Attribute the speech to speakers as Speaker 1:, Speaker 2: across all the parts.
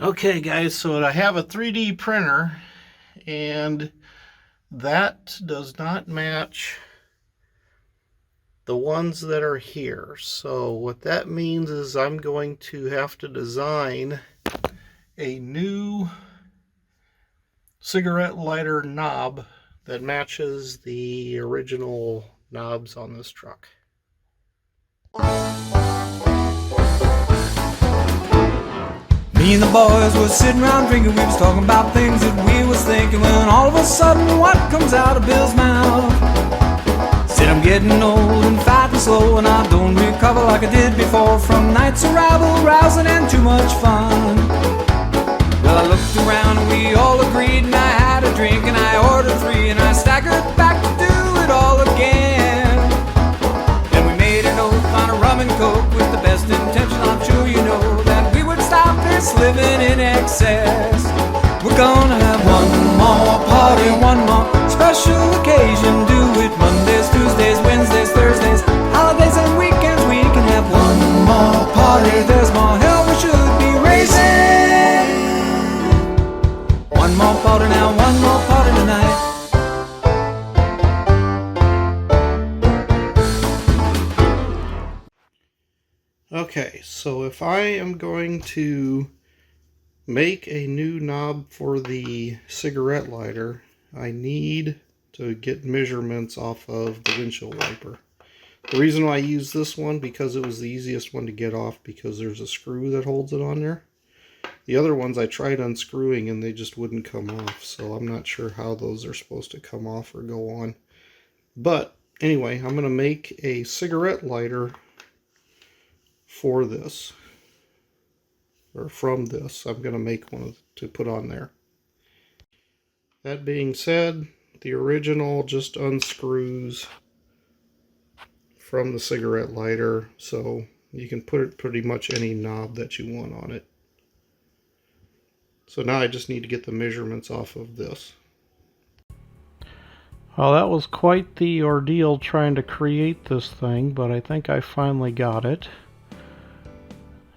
Speaker 1: Okay guys, so I have a 3D printer and that does not match the ones that are here. So what that means is I'm going to have to design a new cigarette lighter knob that matches the original knobs on this truck.
Speaker 2: Me and the boys was sitting around drinking, we was talking about things that we was thinking, when all of a sudden what comes out of Bill's mouth? Said I'm getting old and fat and slow, and I don't recover like I did before from nights of rabble, rousing and too much fun. Well, I looked around and we all agreed, and I had a drink and I ordered 3, and I staggered back to do it all again. Then we made an oath on a rum and coke with the best intention, I'm sure you know, that we would stop this living in excess. We're gonna have one more party, one more special occasion. Do it Mondays, Tuesdays, Wednesdays, Thursdays, holidays and weekends. We can have one more party. There's more hell we should be raising. One more party now, one more party tonight.
Speaker 1: Okay, so if I am going to make a new knob for the cigarette lighter, I need to get measurements off of the windshield wiper. The reason why I use this one, because it was the easiest one to get off, because there's a screw that holds it on there. The other ones I tried unscrewing and they just wouldn't come off, so I'm not sure how those are supposed to come off or go on. But anyway, I'm going to make a cigarette lighter for this, or from this. I'm going to make one to put on there. That being said, the original just unscrews from the cigarette lighter, so you can put pretty much any knob that you want on it. So now I just need to get the measurements off of this. Well, that was quite the ordeal trying to create this thing, but I think I finally got it.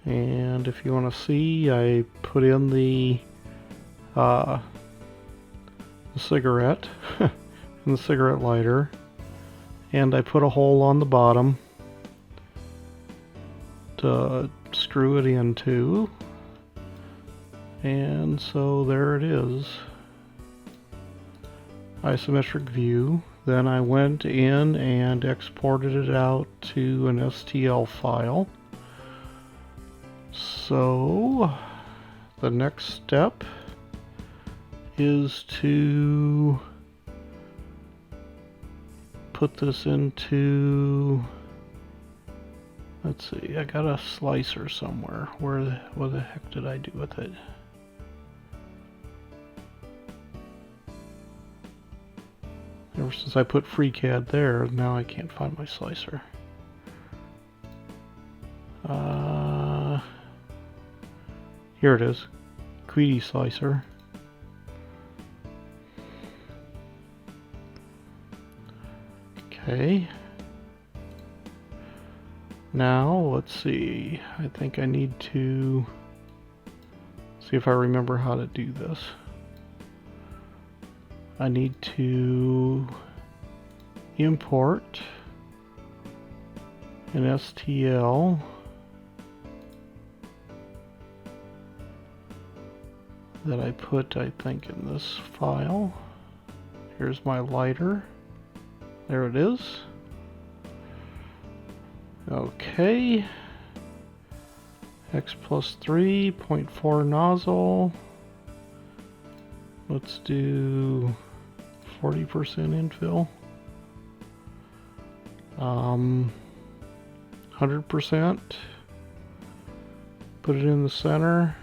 Speaker 1: And if you want to see, I put in the cigarette and the cigarette lighter, and I put a hole on the bottom to screw it into, and so there it is, isometric view. Then I went in and exported it out to an STL file. So the next step is to put this into, let's see, I got a slicer somewhere. What the heck did I do with it? Ever since I put FreeCAD there, now I can't find my slicer. Here it is, Qt slicer. Okay. Now, let's see. I think I need to see if I remember how to do this. I need to import an STL that I put, I think, in this file. Here's my lighter. There it is. Okay. X plus 3, 0.4 nozzle. Let's do 40% infill. 100%. Put it in the center.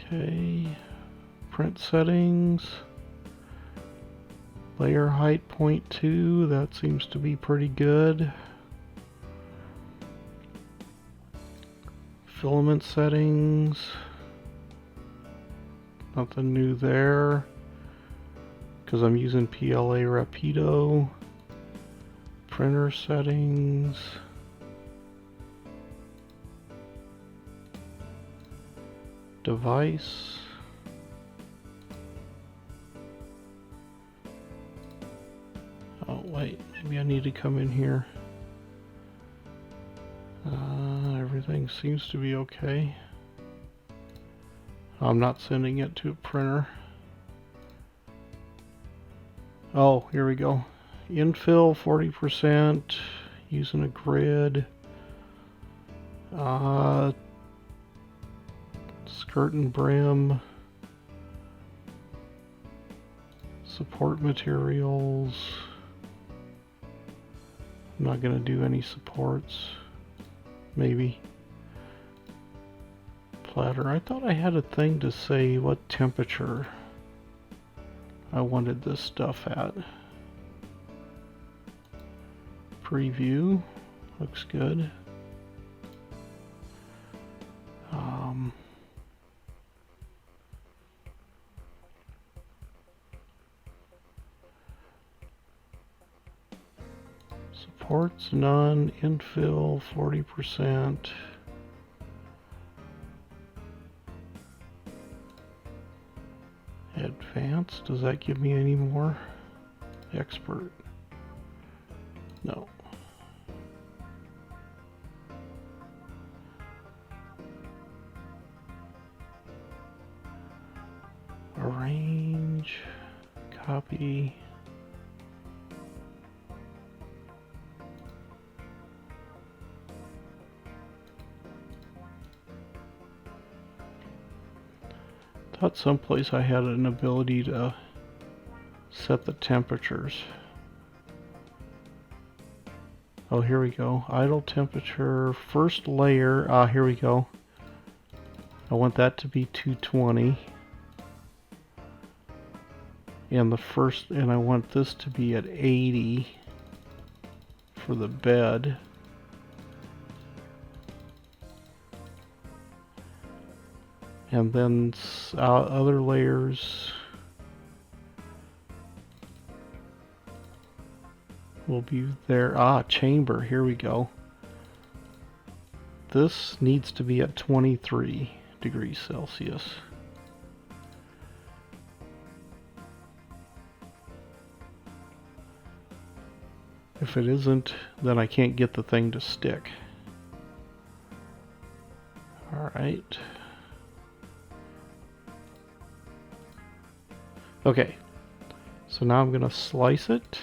Speaker 1: Okay. Print settings. Layer height 0.2, that seems to be pretty good. Filament settings, nothing new there because I'm using PLA Rapido. Printer settings, device. Oh wait, maybe I need to come in here. Everything seems to be okay. I'm not sending it to a printer. Oh, here we go. Infill 40%, using a grid. Skirt and brim. Support materials. I'm not going to do any supports. Maybe. Platter. I thought I had a thing to say what temperature I wanted this stuff at. Preview. Looks good. Supports none, infill 40%. Advanced, does that give me any more? Expert. No. Arrange, copy. Thought someplace I had an ability to set the temperatures. Oh, here we go. Idle temperature, first layer. Ah, here we go. I want that to be 220. And I want this to be at 80 for the bed. And then other layers will be there. Ah, chamber, here we go. This needs to be at 23 degrees Celsius. If it isn't, then I can't get the thing to stick. All right. Okay, so now I'm going to slice it,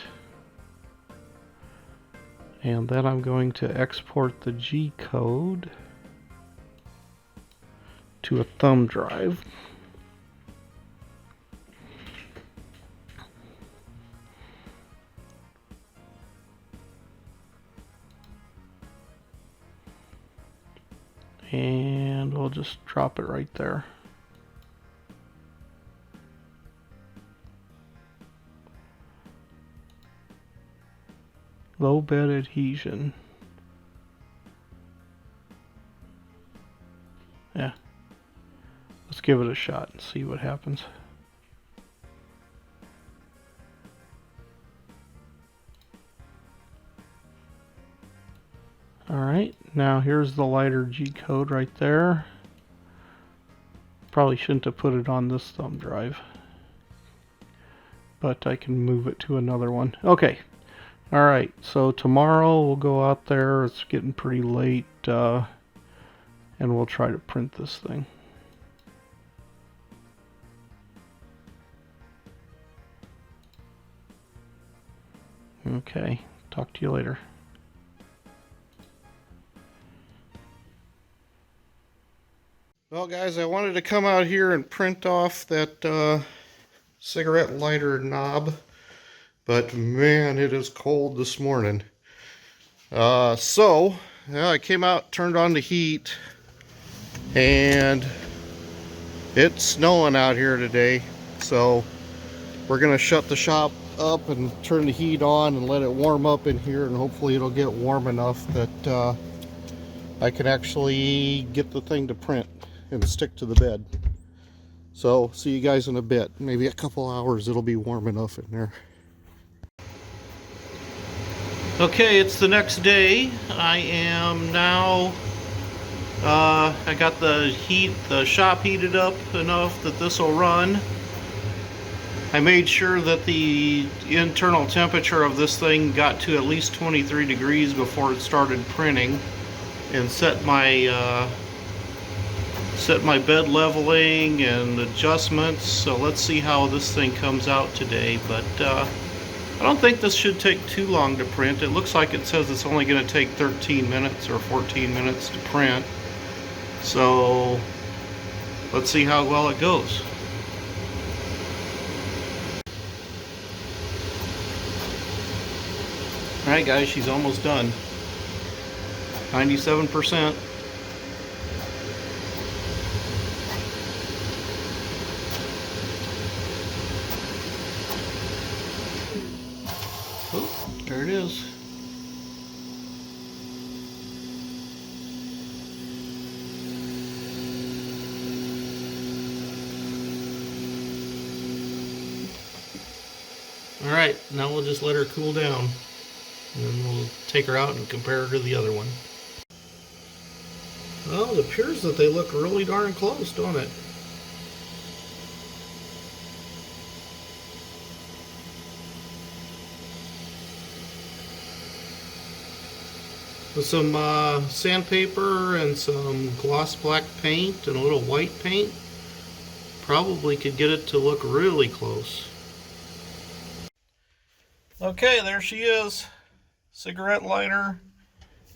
Speaker 1: and then I'm going to export the G code to a thumb drive. And we'll just drop it right there. Low bed adhesion. Yeah. Let's give it a shot and see what happens. Alright, now here's the lighter G code right there. Probably shouldn't have put it on this thumb drive, but I can move it to another one. Okay. Alright, so tomorrow we'll go out there. It's getting pretty late, and we'll try to print this thing. Okay, talk to you later. Well guys, I wanted to come out here and print off that cigarette lighter knob, but man, it is cold this morning. So I came out, turned on the heat, and it's snowing out here today. So we're gonna shut the shop up and turn the heat on and let it warm up in here, and hopefully it'll get warm enough that I can actually get the thing to print and stick to the bed. So see you guys in a bit. Maybe a couple hours it'll be warm enough in there. Okay, it's the next day. I am now I got the shop heated up enough that this will run. I made sure that the internal temperature of this thing got to at least 23 degrees before it started printing, and set my bed leveling and adjustments. So let's see how this thing comes out today. But I don't think this should take too long to print. It looks like it says it's only going to take 13 minutes or 14 minutes to print. So let's see how well it goes. Alright guys, she's almost done. 97%. Oh, there it is. Alright, now we'll just let her cool down. And then we'll take her out and compare her to the other one. Well, it appears that they look really darn close, don't it? With some sandpaper and some gloss black paint and a little white paint, probably could get it to look really close. Okay, there she is. Cigarette lighter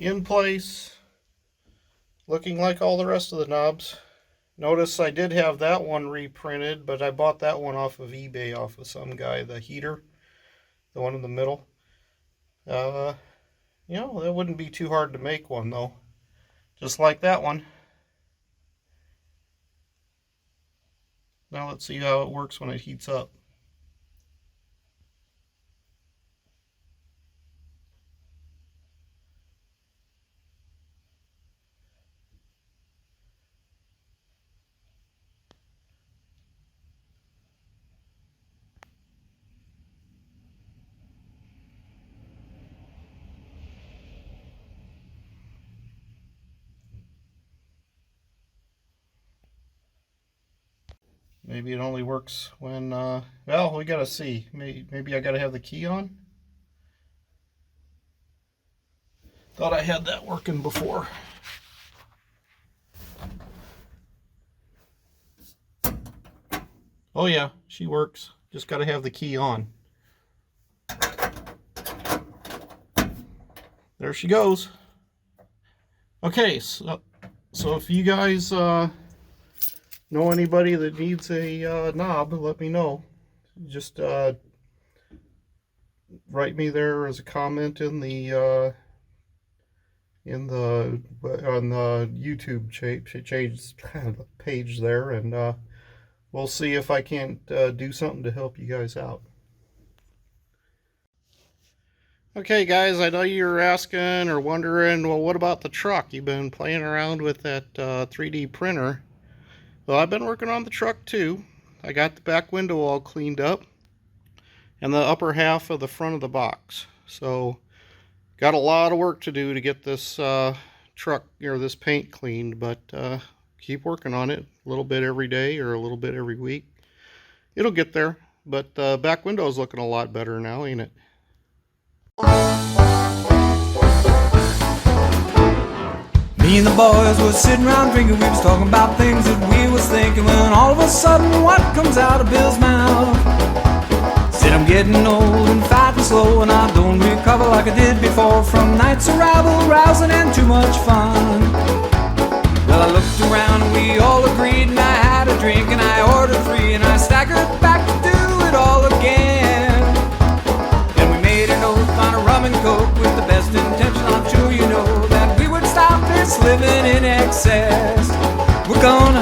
Speaker 1: in place, looking like all the rest of the knobs. Notice I did have that one reprinted, but I bought that one off of eBay off of some guy, the heater, the one in the middle. You know, that wouldn't be too hard to make one though, just like that one. Now let's see how it works when it heats up. Maybe it only works when, well, we gotta see. Maybe I gotta have the key on. Thought I had that working before. Oh yeah, she works. Just gotta have the key on. There she goes. Okay, so if you guys, know anybody that needs a knob, let me know. Just write me there as a comment in the on the YouTube page there, and we'll see if I can't do something to help you guys out. Okay guys, I know you're asking or wondering, well, what about the truck? You've been playing around with that 3D printer. Well, I've been working on the truck too. I got the back window all cleaned up and the upper half of the front of the box. So got a lot of work to do to get this truck, or this paint cleaned, but keep working on it a little bit every day or a little bit every week. It'll get there, but the back window is looking a lot better now, ain't it?
Speaker 2: Me and the boys was sitting around drinking, we was talking about things that we was thinking, when all of a sudden what comes out of Bill's mouth? Said I'm getting old and fat and slow, and I don't recover like I did before from nights of rabble, rousing and too much fun. Well, I looked around and we all agreed, and I had a drink and I ordered 3, and I staggered back to do it all again. And we made an oath on a rum and coke with the best intention, I'm sure you know, that we would stop this living in excess. We're gonna